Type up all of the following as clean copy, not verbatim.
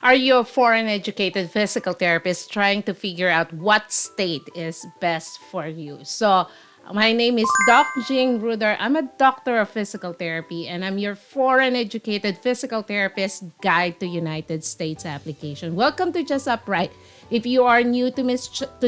Are you a foreign educated physical therapist trying to figure out what state is best for you? So, my name is Doc Jing Ruder. I'm a doctor of physical therapy and I'm your foreign educated physical therapist guide to United States application. Welcome to Just Upright. If you are new to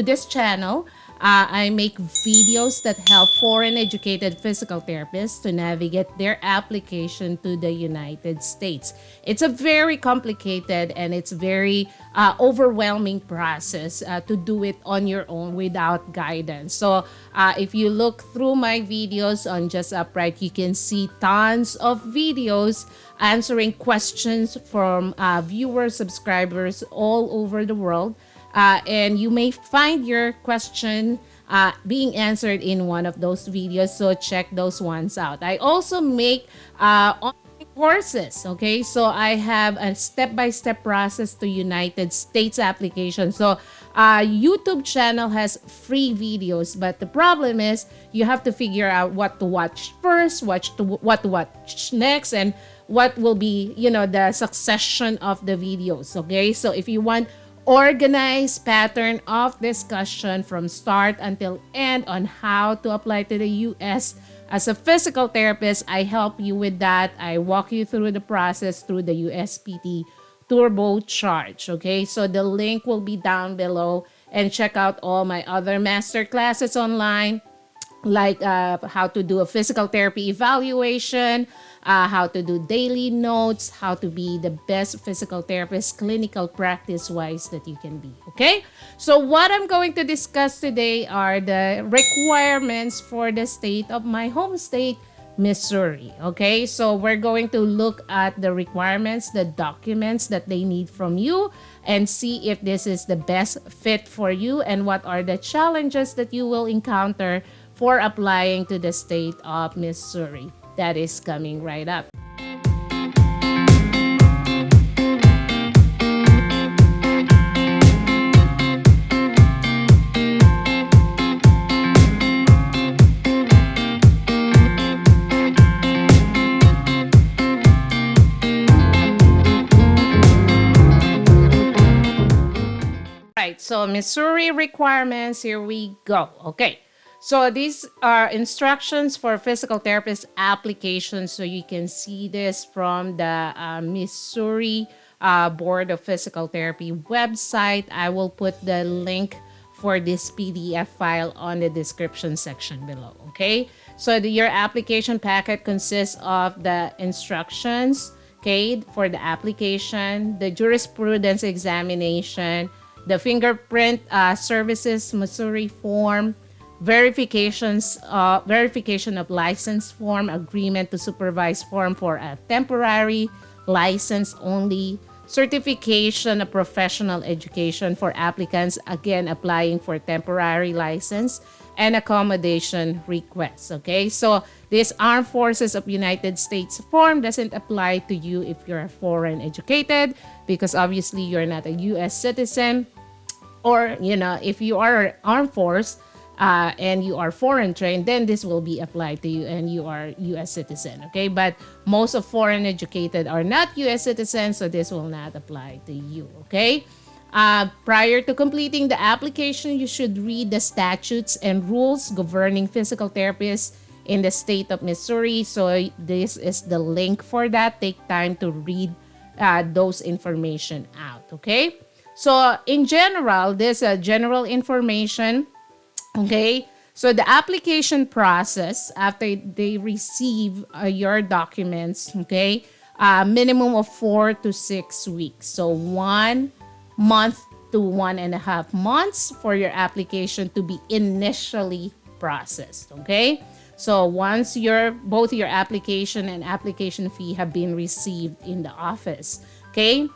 this channel, I make videos that help foreign educated physical therapists to navigate their application to the United States. It's a very complicated and it's very overwhelming process to do it on your own without guidance. So if you look through my videos on Just Upright, you can see tons of videos answering questions from viewers, subscribers all over the world. And you may find your question being answered in one of those videos. So check those ones out. I also make online courses. Okay, so I have a step-by-step process to United States application. So YouTube channel has free videos, but the problem is you have to figure out what to watch first, what to watch next, and what will be the succession of the videos. Okay, so if you want organized pattern of discussion from start until end on how to apply to the US as a physical therapist, I help you with that. I walk you through the process through the USPT turbo charge. Okay, so the link will be down below, and check out all my other master classes online, like how to do a physical therapy evaluation, how to do daily notes, how to be the best physical therapist clinical practice wise that you can be. Okay, so what I'm going to discuss today are the requirements for the state of my home state, Missouri. Okay, so we're going to look at the requirements, the documents that they need from you, and see if this is the best fit for you and what are the challenges that you will encounter for applying to the state of Missouri. That is coming right up. Right, so Missouri requirements, here we go. Okay, so these are instructions for physical therapist applications. So you can see this from the Missouri Board of Physical Therapy website. I will put the link for this PDF file on the description section below. Okay, so your application packet consists of the instructions, okay, for the application, the jurisprudence examination, the fingerprint services Missouri form, verification of license form, agreement to supervise form for a temporary license only, certification of professional education for applicants again applying for temporary license, and accommodation requests. Okay, so this Armed Forces of United States form doesn't apply to you if you're foreign educated, because obviously you're not a US citizen, or if you are armed force and you are foreign trained, then this will be applied to you and you are US citizen. Okay, but most of foreign educated are not US citizens, so this will not apply to you. Okay, prior to completing the application, you should read the statutes and rules governing physical therapists in the state of Missouri. So this is the link for that. Take time to read those information out. Okay, so in general, this general information. Okay, so the application process after they receive your documents, okay, minimum of 4 to 6 weeks. So 1 month to 1.5 months for your application to be initially processed. Okay, so once both your application and application fee have been received in the office, okay.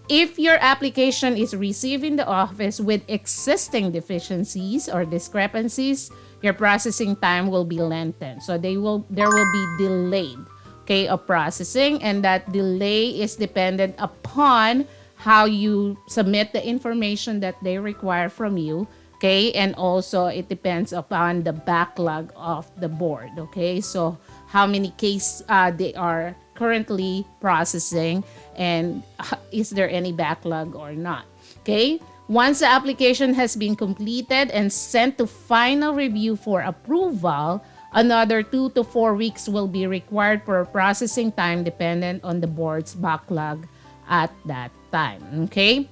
If your application is received in the office with existing deficiencies or discrepancies, your processing time will be lengthened. So there will be delayed, okay, of processing, and that delay is dependent upon how you submit the information that they require from you, okay, and also it depends upon the backlog of the board, okay. So how many cases they are currently processing, and is there any backlog or not. Okay? Once the application has been completed and sent to final review for approval, another 2 to 4 weeks will be required for processing time dependent on the board's backlog at that time. Okay?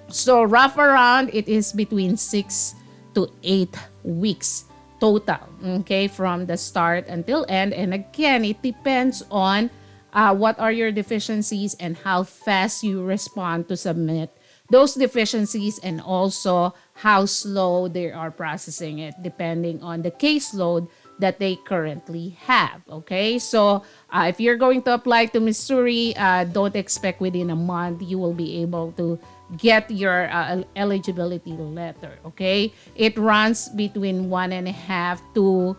So rough around, it is between 6 to 8 weeks total, okay, from the start until end. And again, it depends on what are your deficiencies and how fast you respond to submit those deficiencies, and also how slow they are processing it depending on the caseload that they currently have. Okay, so if you're going to apply to Missouri, don't expect within a month you will be able to get your eligibility letter. Okay, it runs between 1.5 to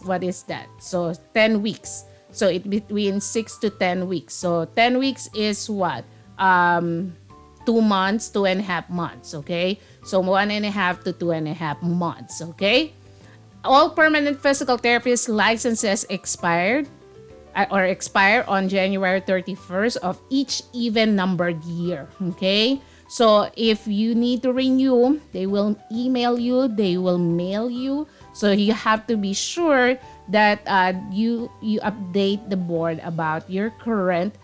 what is that? So 10 weeks. So it between 6 to 10 weeks. So 10 weeks is what? 2 months, 2.5 months. Okay, so 1.5 to 2.5 months. Okay. All permanent physical therapist licenses expire on January 31st of each even numbered year. Okay? So if you need to renew, they will email you, they will mail you. So you have to be sure that you update the board about your current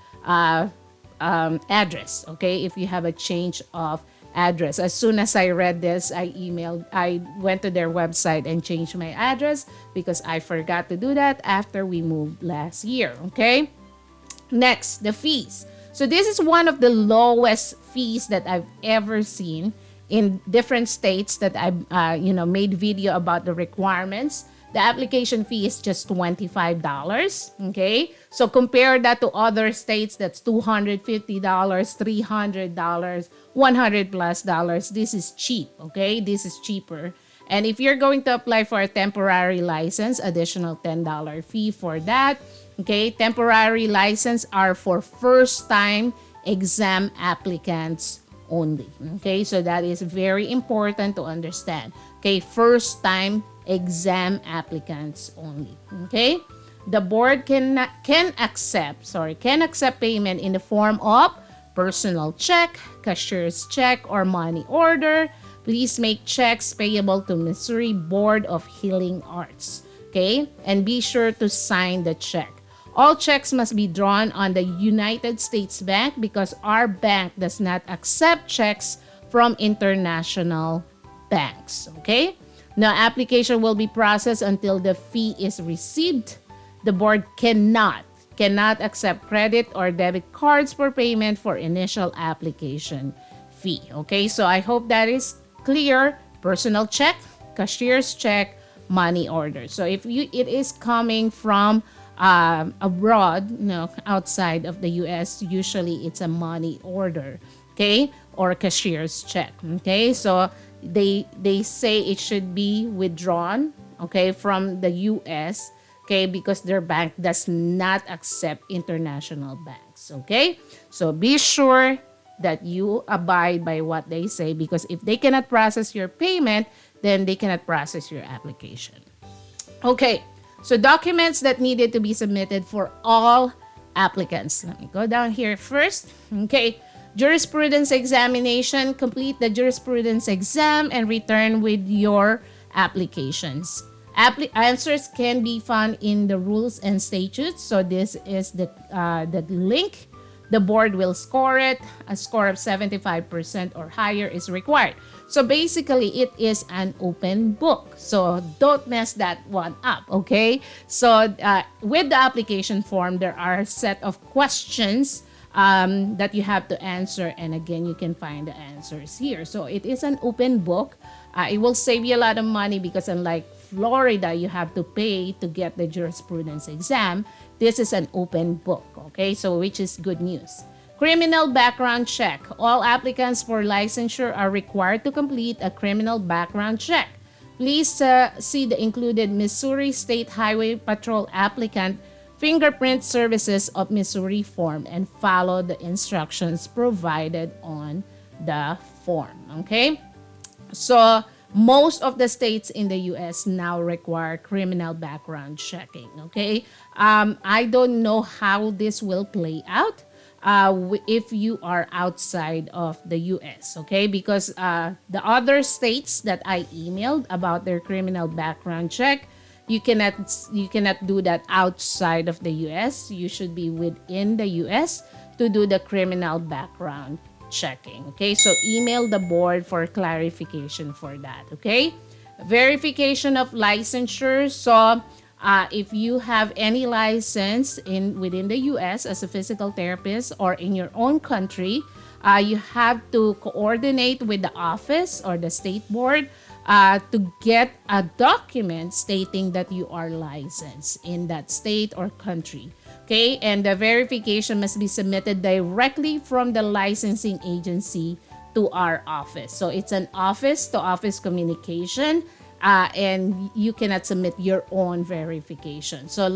address. Okay? If you have a change of address. As soon as I read this, I went to their website and changed my address because I forgot to do that after we moved last year. Okay. Next, the fees. So this is one of the lowest fees that I've ever seen in different states that I've made video about the requirements. The application fee is just $25. Okay, so compare that to other states, that's $250, $300, $100+. This is cheap. Okay, this is cheaper. And if you're going to apply for a temporary license, additional $10 fee for that. Okay, temporary license are for first-time exam applicants only. Okay, so that is very important to understand. Okay, first-time exam applicants only. Okay, the board can accept payment in the form of personal check, cashier's check, or money order. Please make checks payable to Missouri Board of Healing Arts. Okay, and be sure to sign the check. All checks must be drawn on the United States Bank because our bank does not accept checks from international banks. Okay. No application will be processed until the fee is received. The board cannot accept credit or debit cards for payment for initial application fee. Okay, so I hope that is clear. Personal check, cashier's check, money order. So if it is coming from abroad, outside of the US, usually it's a money order, okay, or a cashier's check. Okay, so they say it should be withdrawn, okay, from the US, okay, because their bank does not accept international banks. Okay, so be sure that you abide by what they say, because if they cannot process your payment, then they cannot process your application. Okay, so documents that needed to be submitted for all applicants. Let me go down here first. Okay, jurisprudence examination. Complete the jurisprudence exam and return with your applications. Answers can be found in the rules and statutes. So this is the link. The board will score it. A score of 75% or higher is required. So basically, it is an open book. So don't mess that one up, okay? So with the application form, there are a set of questions that you have to answer. And again, you can find the answers here. So it is an open book. It will save you a lot of money because unlike Florida, you have to pay to get the jurisprudence exam. This is an open book, okay? So which is good news. Criminal background check. All applicants for licensure are required to complete a criminal background check. Please see the included Missouri State Highway Patrol applicant fingerprint services of Missouri form and follow the instructions provided on the form, okay? So Most of the states in the US now require criminal background checking. Okay. I don't know how this will play out if you are outside of the US. Okay. Because the other states that I emailed about their criminal background check, you cannot do that outside of the US. You should be within the US to do the criminal background checking. Okay, so email the board for clarification for that. Okay, verification of licensure. So if you have any license in within the US as a physical therapist or in your own country, you have to coordinate with the office or the state board to get a document stating that you are licensed in that state or country. Okay, and the verification must be submitted directly from the licensing agency to our office. So it's an office to office communication, and you cannot submit your own verification. So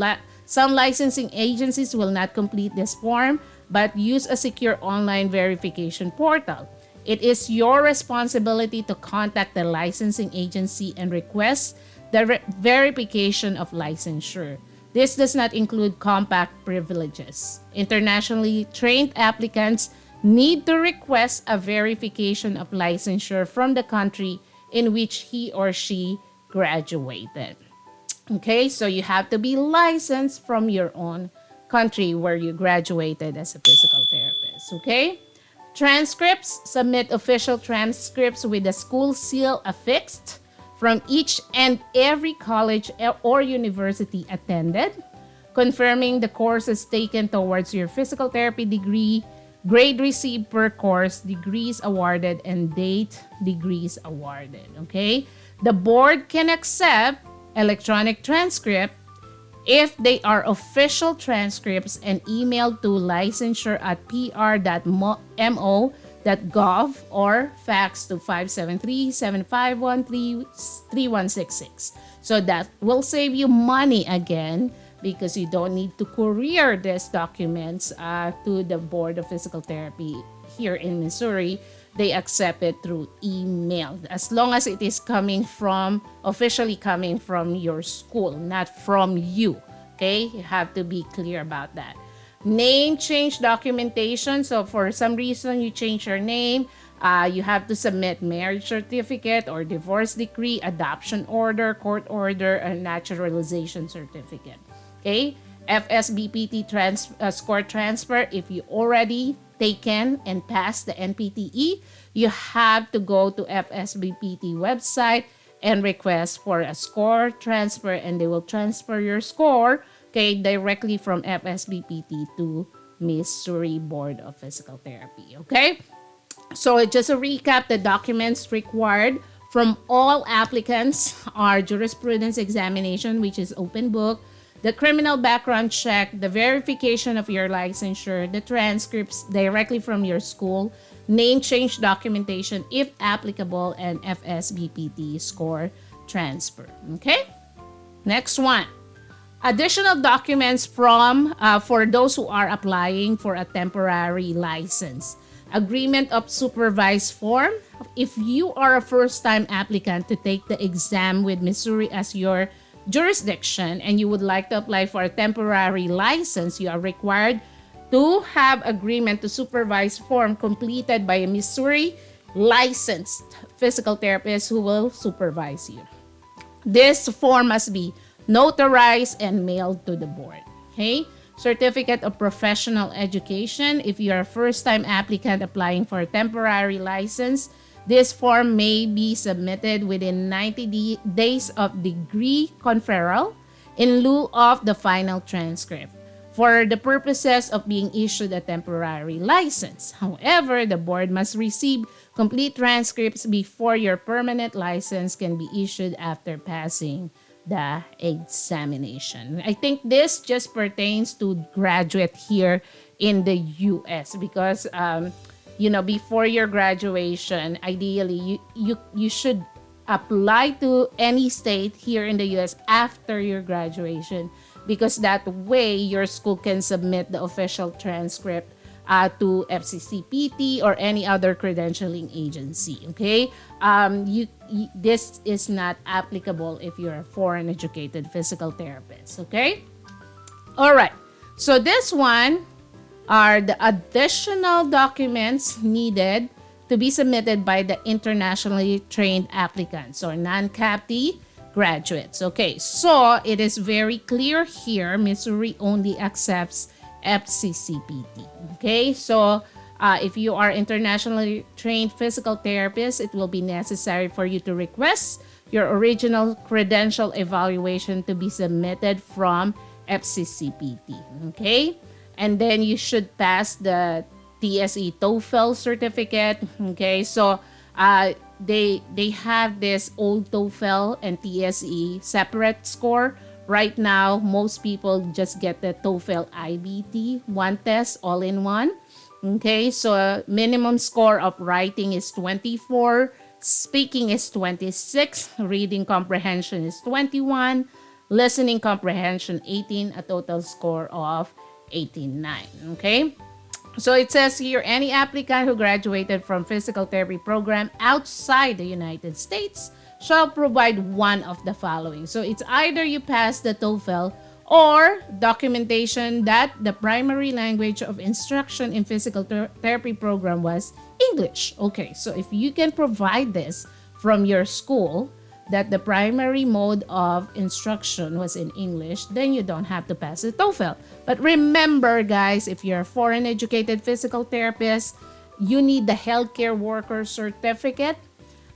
some licensing agencies will not complete this form, but use a secure online verification portal. It is your responsibility to contact the licensing agency and request the verification of licensure. This does not include compact privileges. Internationally trained applicants need to request a verification of licensure from the country in which he or she graduated. Okay, so you have to be licensed from your own country where you graduated as a physical therapist. Okay? Transcripts, submit official transcripts with the school seal affixed from each and every college or university attended, confirming the courses taken towards your physical therapy degree, grade received per course, degrees awarded, and date degrees awarded. Okay? The board can accept electronic transcript if they are official transcripts and emailed to licensure at pr.mo.gov or fax to 573-751-3166. So that will save you money again because you don't need to courier these documents to the Board of Physical Therapy here in Missouri. They accept it through email as long as it is officially coming from your school, not from you. Okay, you have to be clear about that. Name change documentation. So for some reason you change your name, you have to submit marriage certificate or divorce decree, adoption order, court order, and naturalization certificate. Okay, FSBPT score transfer. If you already taken and passed the NPTE, you have to go to FSBPT website and request for a score transfer, and they will transfer your score, okay, directly from FSBPT to Missouri Board of Physical Therapy. Okay, so just a recap: the documents required from all applicants are jurisprudence examination, which is open book, the criminal background check, the verification of your licensure, the transcripts directly from your school, name change documentation if applicable, and FSBPT score transfer. Okay? Next one. Additional documents for those who are applying for a temporary license. Agreement of supervised form. If you are a first-time applicant to take the exam with Missouri as your jurisdiction and you would like to apply for a temporary license, you are required to have agreement to supervise form completed by a Missouri licensed physical therapist who will supervise you. This form must be notarized and mailed to the board. Okay? Certificate of professional education. If you are a first-time applicant applying for a temporary license, this form may be submitted within 90 days of degree conferral in lieu of the final transcript for the purposes of being issued a temporary license. However, the board must receive complete transcripts before your permanent license can be issued after passing the examination. I think this just pertains to graduate here in the US because before your graduation, ideally you should apply to any state here in the US after your graduation, because that way your school can submit the official transcript to FCCPT or any other credentialing agency. Okay, this is not applicable if you're a foreign educated physical therapist. Okay, all right. So this one are the additional documents needed to be submitted by the internationally trained applicants or non-CAPT graduates. Okay, so it is very clear here, Missouri only accepts FCCPT. Okay, so if you are internationally trained physical therapist, it will be necessary for you to request your original credential evaluation to be submitted from FCCPT. Okay, and then you should pass the TSE TOEFL certificate. Okay, so they have this old TOEFL and TSE separate score. Right now, most people just get the TOEFL IBT, one test all in one. Okay, so minimum score of writing is 24, speaking is 26, reading comprehension is 21, listening comprehension 18, a total score of 89. Okay, so it says here, any applicant who graduated from physical therapy program outside the United States shall provide one of the following. So it's either you pass the TOEFL or documentation that the primary language of instruction in physical therapy program was English. Okay, so if you can provide this from your school, that the primary mode of instruction was in English, then you don't have to pass the TOEFL. But remember, guys, if you're a foreign educated physical therapist, you need the healthcare worker certificate.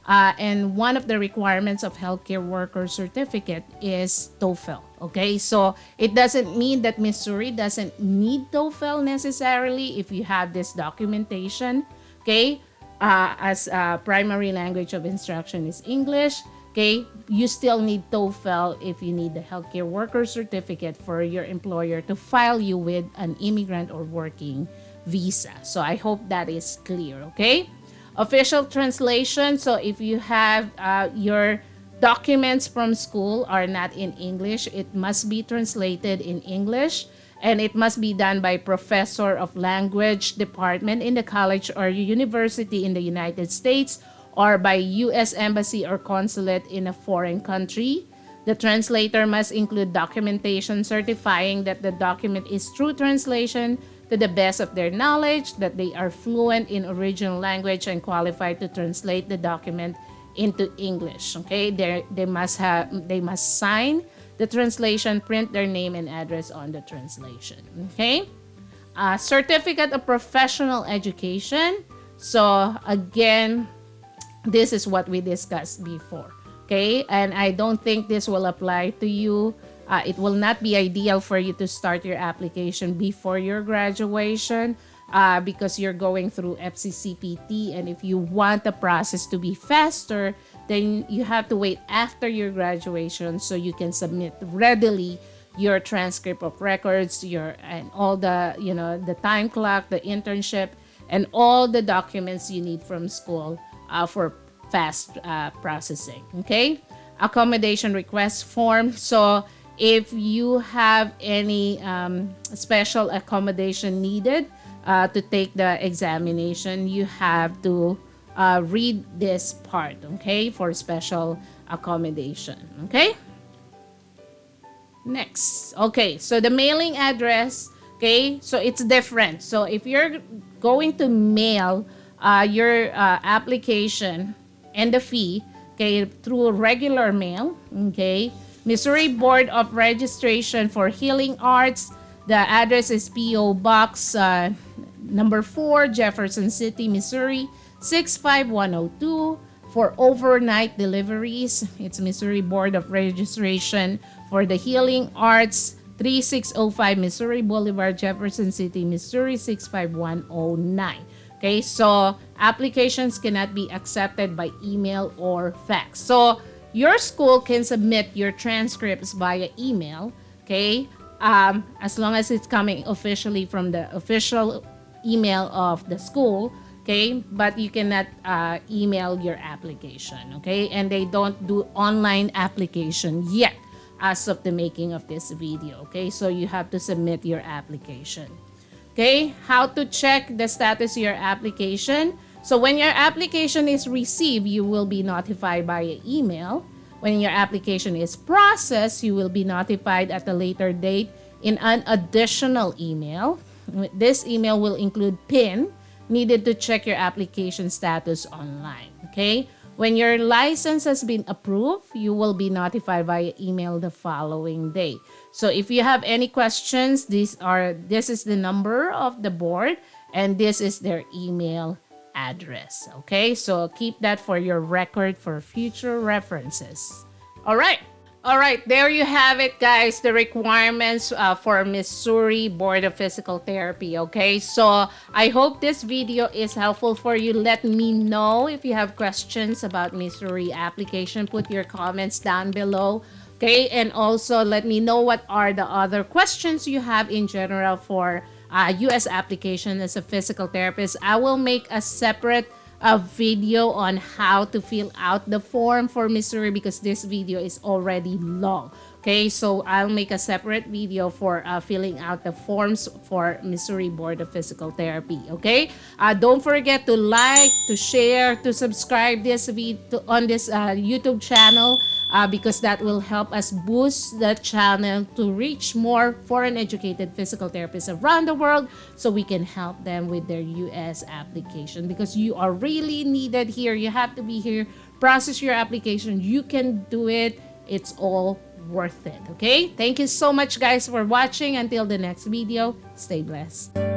And one of the requirements of healthcare worker certificate is TOEFL. Okay, so it doesn't mean that Missouri doesn't need TOEFL necessarily if you have this documentation. Okay, as primary language of instruction is English. Okay, you still need TOEFL if you need the healthcare worker certificate for your employer to file you with an immigrant or working visa. So I hope that is clear. Okay, official translation. So if you have your documents from school are not in English, it must be translated in English, and it must be done by professor of language department in the college or university in the United States, or by U.S. Embassy or consulate in a foreign country. The translator must include documentation certifying that the document is true translation to the best of their knowledge, that they are fluent in original language and qualified to translate the document into English. Okay, they must sign the translation, print their name and address on the translation. Okay, certificate of professional education. So again, this is what we discussed before. Okay, and I don't think this will apply to you. It will not be ideal for you to start your application before your graduation because you're going through FCCPT, and if you want the process to be faster, then you have to wait after your graduation so you can submit readily your transcript of records, and all the the time clock, the internship, and all the documents you need from school for fast processing. Okay, accommodation request form. So if you have any special accommodation needed to take the examination, you have to read this part, okay, for special accommodation. Okay, next. Okay, so the mailing address. Okay, so it's different. So if you're going to mail your application and the fee, okay, through regular mail, okay, Missouri Board of Registration for Healing Arts, the address is P.O. Box number 4, Jefferson City, Missouri 65102. For overnight deliveries, it's Missouri Board of Registration for the Healing Arts, 3605 Missouri Boulevard, Jefferson City, Missouri 65109. Okay, so applications cannot be accepted by email or fax. So your school can submit your transcripts via email, okay, as long as it's coming officially from the official email of the school, okay, but you cannot email your application, okay, and they don't do online application yet as of the making of this video, okay, so you have to submit your application. Okay, how to check the status of your application. So when your application is received, you will be notified via email. When your application is processed, you will be notified at a later date in an additional email. This email will include PIN needed to check your application status online. Okay? When your license has been approved, you will be notified via email the following day. So if you have any questions, this is the number of the board and this is their email address. Okay? So keep that for your record for future references. All right. All right, there you have it, guys. The requirements for Missouri Board of Physical Therapy. Okay, so I hope this video is helpful for you. Let me know if you have questions about Missouri application. Put your comments down below. Okay, and also let me know what are the other questions you have in general for U.S. application as a physical therapist. I will make a separate video on how to fill out the form for Missouri because this video is already long. Okay, so I'll make a separate video for filling out the forms for Missouri Board of Physical Therapy. Okay, don't forget to like, to share, to subscribe this video on this YouTube channel. Because that will help us boost the channel to reach more foreign educated physical therapists around the world so we can help them with their US application because you are really needed here. You have to be here, process your application. You can do it. It's all worth it. Okay? Thank you so much, guys, for watching. Until the next video, stay blessed.